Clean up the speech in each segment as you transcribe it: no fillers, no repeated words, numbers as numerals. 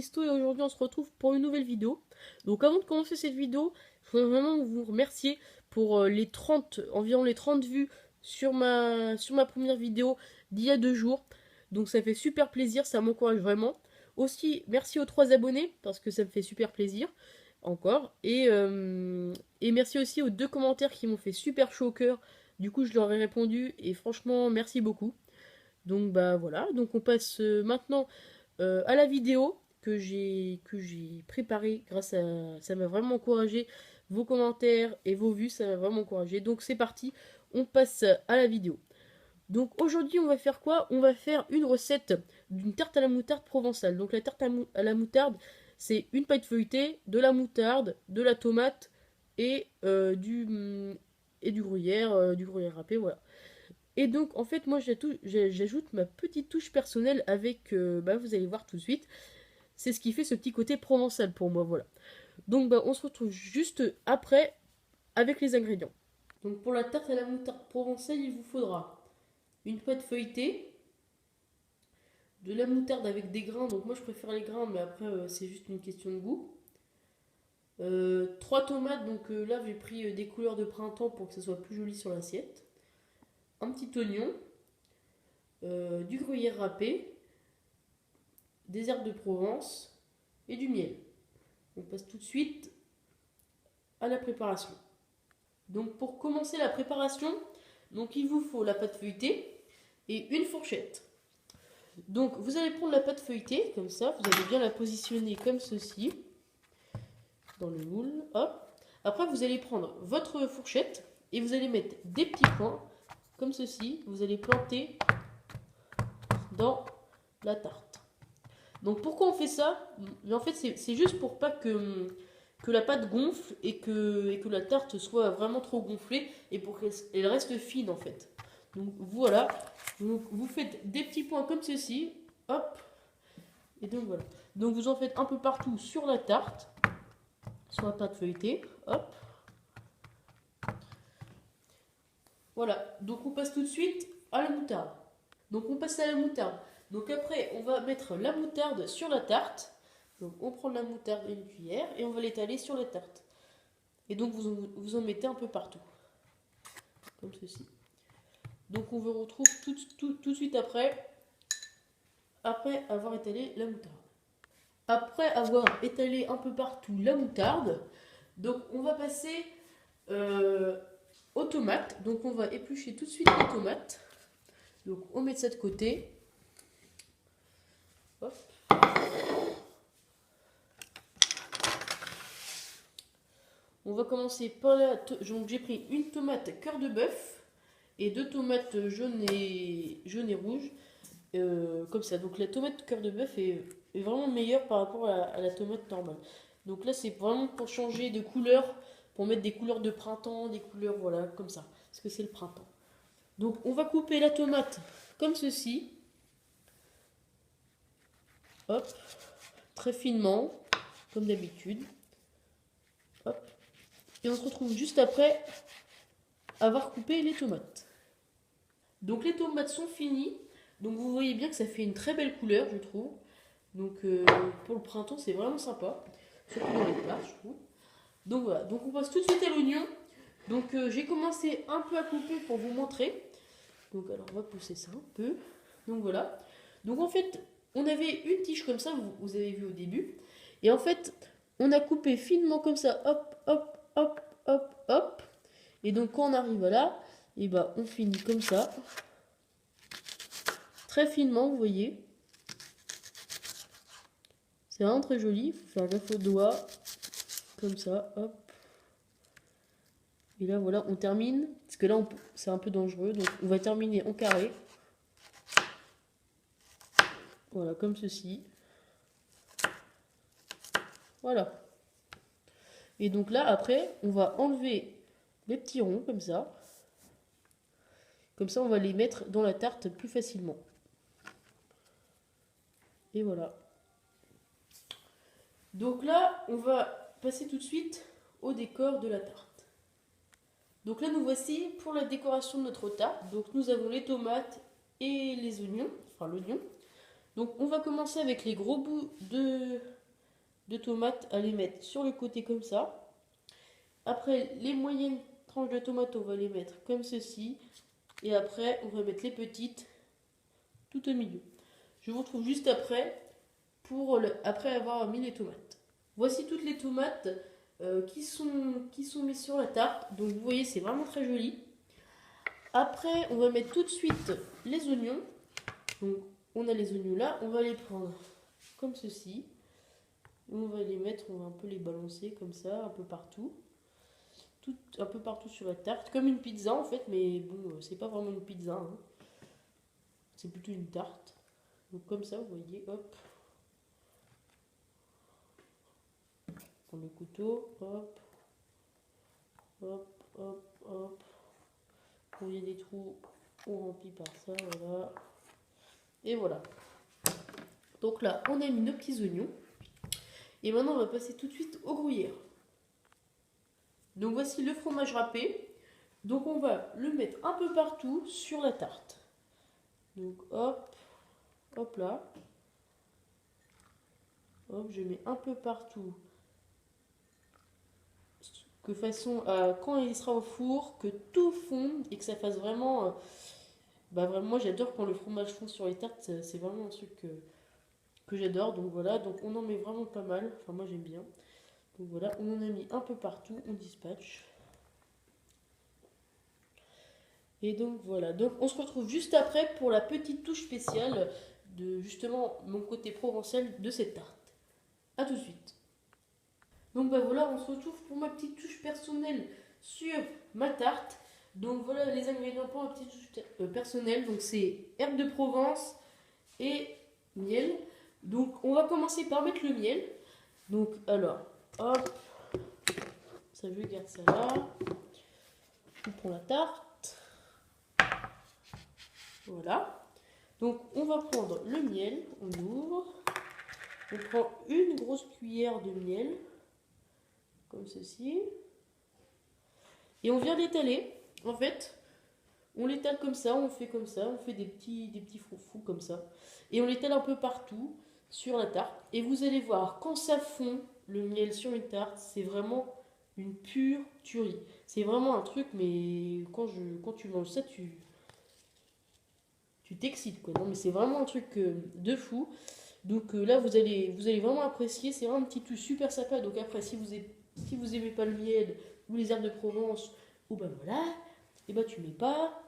Christo et aujourd'hui on se retrouve pour une nouvelle vidéo. Donc avant de commencer cette vidéo, je voudrais vraiment vous remercier pour environ les 30 vues sur ma première vidéo d'il y a 2 jours. Donc ça fait super plaisir, ça m'encourage vraiment. Aussi, merci aux 3 abonnés parce que ça me fait super plaisir encore. Et merci aussi aux 2 commentaires qui m'ont fait super chaud au cœur. Du coup, je leur ai répondu et franchement, merci beaucoup. Donc bah voilà, donc on passe maintenant à la vidéo que j'ai préparée grâce à... Ça m'a vraiment encouragé, vos commentaires et vos vues, ça m'a vraiment encouragé. Donc c'est parti, on passe à la vidéo. Donc aujourd'hui on va faire quoi? On va faire une recette d'une tarte à la moutarde provençale. Donc la tarte à la moutarde, c'est une pâte feuilletée, de la moutarde, de la tomate et du gruyère râpé, voilà. Et donc, en fait, moi, j'ajoute ma petite touche personnelle avec, bah, vous allez voir tout de suite, c'est ce qui fait ce petit côté provençal pour moi, voilà. Donc, bah, on se retrouve juste après avec les ingrédients. Donc, pour la tarte à la moutarde provençale, il vous faudra une pâte feuilletée, de la moutarde avec des grains, donc moi je préfère les grains, mais après c'est juste une question de goût. 3 tomates, donc là j'ai pris des couleurs de printemps pour que ça soit plus joli sur l'assiette. Un petit oignon, du gruyère râpé, des herbes de Provence et du miel. On passe tout de suite à la préparation. Donc pour commencer la préparation, donc il vous faut la pâte feuilletée et une fourchette. Donc vous allez prendre la pâte feuilletée comme ça, vous allez bien la positionner comme ceci dans le moule. Hop. Après vous allez prendre votre fourchette et vous allez mettre des petits points comme ceci. Vous allez planter dans la tarte. Donc pourquoi on fait ça? En fait c'est juste pour pas que la pâte gonfle et que la tarte soit vraiment trop gonflée et pour qu'elle reste fine en fait. Donc voilà, vous faites des petits points comme ceci, hop, et donc voilà. Donc vous en faites un peu partout sur la tarte, sur la pâte feuilletée, hop. Voilà, donc on passe tout de suite à la moutarde. Donc on passe à la moutarde. Donc après on va mettre la moutarde sur la tarte. Donc on prend la moutarde et une cuillère et on va l'étaler sur la tarte. Et donc vous en mettez un peu partout. Comme ceci. Donc on vous retrouve tout de suite après avoir étalé la moutarde. Après avoir étalé un peu partout la moutarde, donc on va passer aux tomates. Donc on va éplucher tout de suite les tomates. Donc on met ça de côté. Hop. On va commencer par donc j'ai pris une tomate cœur de bœuf et 2 tomates jaunes et rouges. Comme ça. Donc la tomate cœur de bœuf est vraiment meilleure par rapport à la tomate normale. Donc là c'est vraiment pour changer de couleur, pour mettre des couleurs de printemps, des couleurs voilà comme ça, parce que c'est le printemps. Donc on va couper la tomate comme ceci. Hop, très finement, comme d'habitude. Hop. Et on se retrouve juste après avoir coupé les tomates. Donc les tomates sont finies. Donc vous voyez bien que ça fait une très belle couleur, je trouve. Donc pour le printemps, c'est vraiment sympa. Surtout dans les plats, je trouve. Donc voilà, donc on passe tout de suite à l'oignon. Donc j'ai commencé un peu à couper pour vous montrer. Donc alors on va pousser ça un peu. Donc voilà. Donc en fait, on avait une tige comme ça, vous avez vu au début. Et en fait, on a coupé finement comme ça, hop, hop, hop, hop, hop. Et donc quand on arrive là, et ben on finit comme ça. Très finement, vous voyez. C'est vraiment très joli. Il faut faire gaffe aux doigts. Comme ça, hop. Et là, voilà, on termine. Parce que là, c'est un peu dangereux. Donc, on va terminer en carré. Voilà, comme ceci. Voilà. Et donc là, après, on va enlever les petits ronds, comme ça. Comme ça, on va les mettre dans la tarte plus facilement. Et voilà. Donc là, on va passer tout de suite au décor de la tarte. Donc là, nous voici pour la décoration de notre tarte. Donc nous avons les tomates et les oignons, enfin l'oignon. Donc on va commencer avec les gros bouts de tomates à les mettre sur le côté comme ça. Après, les moyennes tranches de tomates, on va les mettre comme ceci. Et après, on va mettre les petites tout au milieu. Je vous retrouve juste après, après avoir mis les tomates. Voici toutes les tomates qui sont mises sur la tarte. Donc vous voyez, c'est vraiment très joli. Après, on va mettre tout de suite les oignons. Donc on a les oignons là, on va les prendre comme ceci. On va les mettre, on va un peu les balancer comme ça, un peu partout. Un peu partout sur la tarte, comme une pizza en fait, mais bon, c'est pas vraiment une pizza, hein. C'est plutôt une tarte. Donc comme ça, vous voyez, hop. Prendre le couteau, hop, hop, hop, hop. Quand il y a des trous, on remplit par ça, voilà. Et voilà. Donc là, on a mis nos petits oignons. Et maintenant, on va passer tout de suite au gruyère. Donc voici le fromage râpé. Donc on va le mettre un peu partout sur la tarte. Donc hop, hop là. Hop, je mets un peu partout. De façon à, quand il sera au four, que tout fonde et que ça fasse vraiment... vraiment, moi j'adore quand le fromage fond sur les tartes, c'est vraiment un truc que j'adore. Donc voilà, donc on en met vraiment pas mal. Enfin moi j'aime bien. Donc voilà, on en a mis un peu partout, on dispatche. Et donc voilà, donc on se retrouve juste après pour la petite touche spéciale de justement mon côté provençal de cette tarte. A tout de suite. Donc voilà, on se retrouve pour ma petite touche personnelle sur ma tarte. Donc voilà les ingrédients pour ma petite touche personnelle. Donc c'est herbes de Provence et miel. Donc on va commencer par mettre le miel. Donc alors, hop, ça je garde ça là. On prend la tarte. Voilà. Donc on va prendre le miel, on ouvre. On prend une grosse cuillère de miel, comme ceci. Et on vient l'étaler. En fait, on l'étale comme ça, on fait comme ça, on fait des petits froufrous comme ça. Et on l'étale un peu partout sur la tarte. Et vous allez voir, quand ça fond, le miel sur une tarte, c'est vraiment une pure tuerie. C'est vraiment un truc, mais quand tu manges ça, tu t'excites, quoi. Non, mais c'est vraiment un truc de fou. Donc là, vous allez vraiment apprécier. C'est vraiment un petit tout super sympa. Donc après, si vous aimez pas le miel ou les herbes de Provence, ou ben voilà, et ben tu mets pas.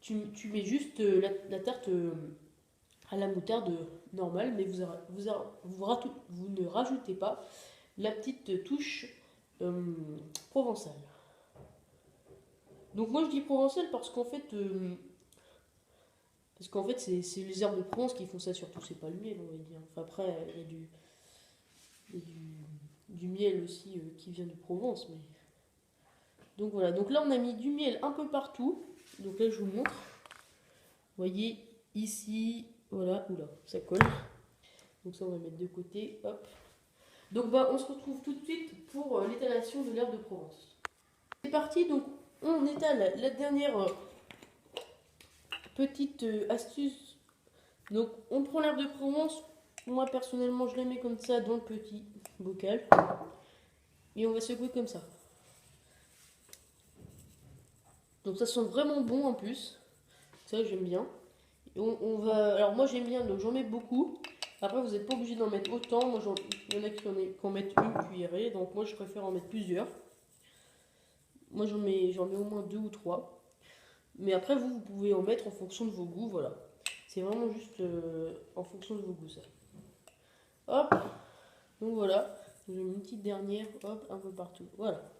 Tu mets juste la tarte à la moutarde normale, mais vous ne rajoutez pas la petite touche provençale. Donc moi je dis provençale parce qu'en fait... c'est les herbes de Provence qui font ça surtout, c'est pas le miel, on va dire. Enfin, après, il y a du miel aussi qui vient de Provence. Mais... Donc voilà, donc là on a mis du miel un peu partout. Donc là je vous montre. Vous voyez, ici, voilà, oula, ça colle. Donc ça on va mettre de côté, hop. Donc on se retrouve tout de suite pour l'étalation de l'herbe de Provence. C'est parti, donc on étale la dernière petite astuce. Donc on prend l'herbe de Provence, moi personnellement je la mets comme ça dans le petit bocal et on va secouer comme ça. Donc ça sent vraiment bon en plus, ça j'aime bien. Et alors moi j'aime bien, donc j'en mets beaucoup. Après vous n'êtes pas obligé d'en mettre autant, moi il y en a qui en mettent une cuillerée, donc moi je préfère en mettre plusieurs. Moi j'en mets au moins 2 ou 3. Mais après vous pouvez en mettre en fonction de vos goûts, voilà. C'est vraiment juste en fonction de vos goûts ça. Hop, donc voilà, j'ai mis une petite dernière, hop, un peu partout, voilà.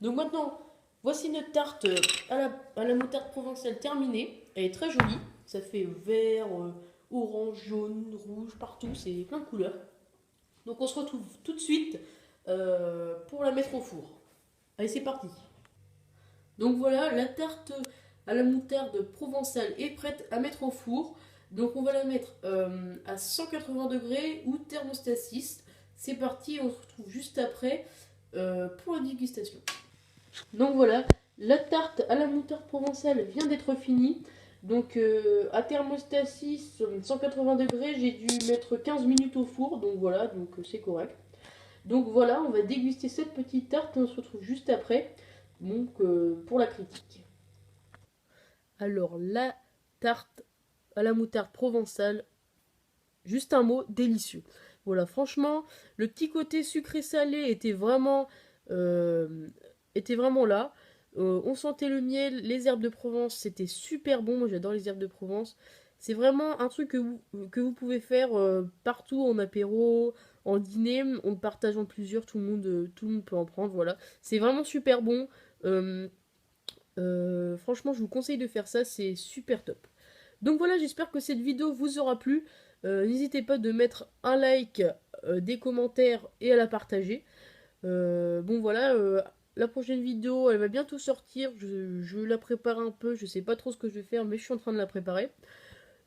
Donc maintenant, voici notre tarte à la moutarde provençale terminée. Elle est très jolie, ça fait vert, orange, jaune, rouge, partout, c'est plein de couleurs. Donc on se retrouve tout de suite pour la mettre au four. Allez, c'est parti. Donc voilà, la tarte à la moutarde provençale est prête à mettre au four. Donc on va la mettre à 180 degrés ou thermostat 6. C'est parti, on se retrouve juste après pour la dégustation. Donc voilà, la tarte à la moutarde provençale vient d'être finie. Donc à thermostat 6, 180 degrés, j'ai dû mettre 15 minutes au four. Donc voilà, donc c'est correct. Donc voilà, on va déguster cette petite tarte et on se retrouve juste après, donc pour la critique. Alors la tarte à la moutarde provençale, juste un mot, délicieux. Voilà, franchement, le petit côté sucré-salé était vraiment là. On sentait le miel, les herbes de Provence, c'était super bon. Moi, j'adore les herbes de Provence. C'est vraiment un truc que vous pouvez faire partout en apéro, en dîner, en le partageant plusieurs, tout le monde peut en prendre. Voilà, c'est vraiment super bon. Euh, Franchement, je vous conseille de faire ça, c'est super top. Donc voilà, j'espère que cette vidéo vous aura plu. N'hésitez pas de mettre un like, des commentaires et à la partager. Bon voilà, la prochaine vidéo, elle va bientôt sortir. Je la prépare un peu, je sais pas trop ce que je vais faire, mais je suis en train de la préparer.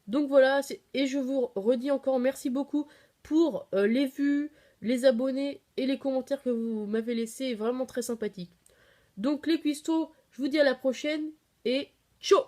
Donc voilà, et je vous redis encore merci beaucoup pour les vues, les abonnés et les commentaires que vous m'avez laissés, vraiment très sympathiques. Donc les cuistots, je vous dis à la prochaine et ciao!